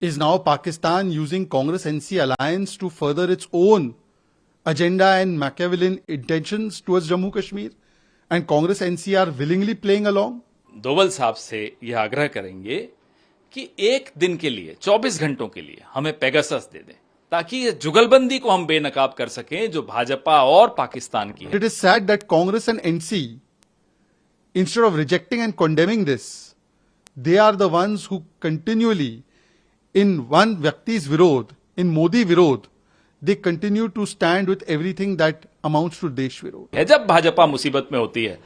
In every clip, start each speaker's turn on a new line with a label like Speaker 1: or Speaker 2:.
Speaker 1: Is now Pakistan using Congress-NC alliance to further its own agenda and Machiavellian intentions towards Jammu Kashmir? And Congress-NC are willingly playing along?
Speaker 2: Doval साहब से यह आग्रह करेंगे कि एक दिन के लिए 24 घंटों के लिए हमें पेगासस दे दें ताकि ये जुगलबंदी को हम बेनकाब कर सकें जो भाजपा और पाकिस्तान की है।
Speaker 1: It is sad that Congress and NC, instead of rejecting and condemning this, they are the ones who continually, in one Vyakti's Virod, in Modi Virod, they continue to stand with everything that amounts to Desh Virod.
Speaker 2: है जब भाजपा मुसीबत में होती है,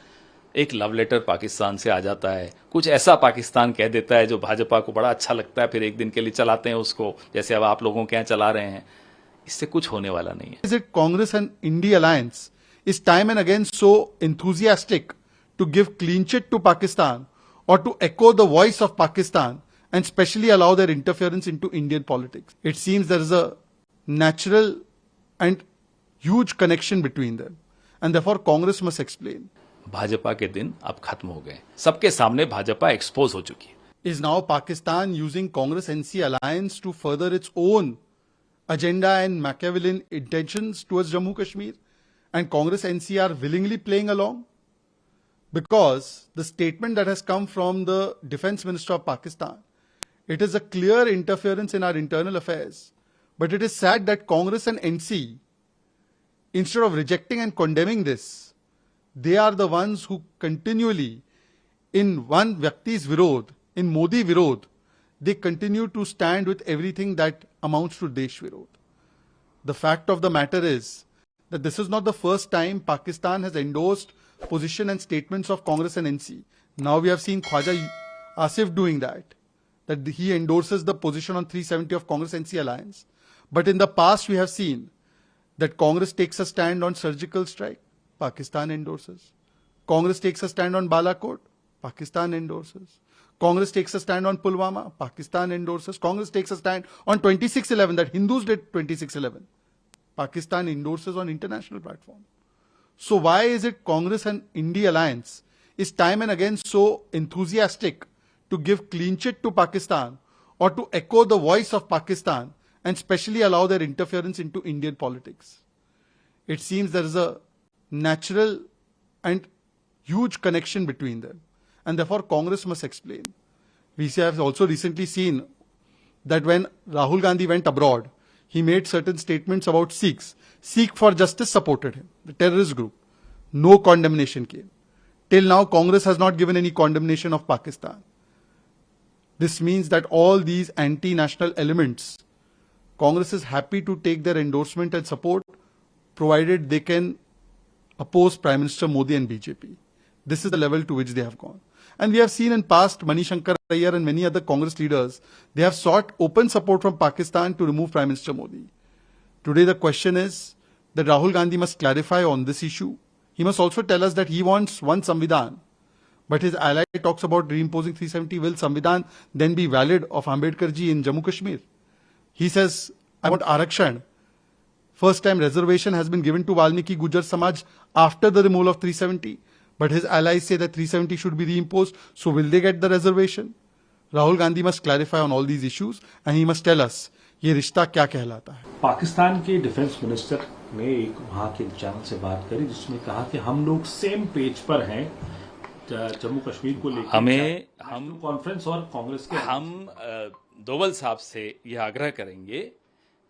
Speaker 2: एक love letter Pakistan से आ जाता है, कुछ ऐसा पाकिस्तान कह देता है जो भाजपा को बड़ा अच्छा लगता है, फिर एक दिन के लिए चलाते हैं उसको, जैसे अब आप लोगों के यहाँ चला रहे हैं। इससे कुछ होने वाला नहीं है।
Speaker 1: Is it Congress and India alliance is time and again so enthusiastic to give clean chit to Pakistan or to echo the voice of Pakistan and specially allow their interference into Indian politics? It seems there is a natural and huge connection between them, and therefore Congress must explain.
Speaker 2: Bhajpa के दिन अब खत्म हो गए, सबके सामने Bhajpa expose हो चुकी है।
Speaker 1: Is now Pakistan using Congress-NC alliance to further its own agenda and Machiavellian intentions towards Jammu Kashmir? And Congress-NC are willingly playing along? Because the statement that has come from the Defense Minister of Pakistan, it is a clear interference in our internal affairs. But it is sad that Congress and NC, instead of rejecting and condemning this, they are the ones who continually, in one Vyakti's Virod, in Modi Virod, they continue to stand with everything that amounts to Desh Virod. The fact of the matter is that this is not the first time Pakistan has endorsed position and statements of Congress and NC. Now we have seen Khwaja Asif doing that he endorses the position on 370 of Congress-NC alliance. But in the past we have seen that Congress takes a stand on surgical strike, Pakistan endorses. Congress takes a stand on Balakot, Pakistan endorses. Congress takes a stand on Pulwama, Pakistan endorses. Congress takes a stand on 2611, that Hindus did 2611. Pakistan endorses on international platform. So why is it Congress and India alliance is time and again so enthusiastic to give clean chit to Pakistan or to echo the voice of Pakistan and specially allow their interference into Indian politics? It seems there is a natural and huge connection between them, and therefore Congress must explain. We have also recently seen that when Rahul Gandhi went abroad, he made certain statements about Sikhs. Sikh for Justice supported him, the terrorist group. No condemnation came. Till now, Congress has not given any condemnation of Pakistan. This means that all these anti-national elements, Congress is happy to take their endorsement and support, provided they can oppose Prime Minister Modi and BJP. This is the level to which they have gone. And we have seen in past, Manishankar Ayyar and many other Congress leaders, they have sought open support from Pakistan to remove Prime Minister Modi. Today the question is that Rahul Gandhi must clarify on this issue. He must also tell us that he wants one Samvidhan, but his ally talks about reimposing 370. Will Samvidhan then be valid of Ambedkar ji in Jammu Kashmir? He says, I want Arakshan. First time reservation has been given to Valmiki Gujar Samaj after the removal of 370. But his allies say that 370 should be reimposed. So will they get the reservation? Rahul Gandhi must clarify on all these issues and he must tell us, ये रिश्ता क्या कहलाता है?
Speaker 3: पाकिस्तान के defence minister ने एक वहां के चैनल से बात करी जिसमें कहा कि हम लोग सेम पेज पर हैं जम्मू कश्मीर को लेकर। हम कॉन्फ्रेंस और कांग्रेस के
Speaker 2: हम दोवल साहब से यह आग्रह करेंगे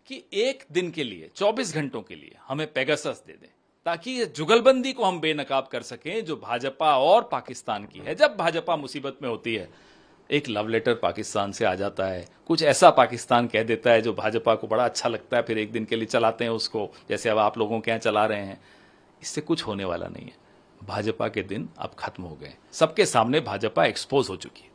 Speaker 2: कि एक दिन के लिए 24 घंटों के लिए हमें पेगासस दे दें ताकि ये जुगलबंदी को हम बेनकाब कर सकें जो भाजपा और पाकिस्तान की है। जब भाजपा मुसीबत में होती है, एक लव लेटर पाकिस्तान से आ जाता है, कुछ ऐसा पाकिस्तान कह देता है जो भाजपा को बड़ा अच्छा लगता है, फिर एक दिन के लिए चलाते हैं उसको, जैसे अब आप लोगों के यहाँ चला रहे हैं। इससे कुछ होने वाला नहीं है। भाजपा के दिन अब खत्म हो गए, सबके सामने भाजपा एक्सपोज हो चुकी है।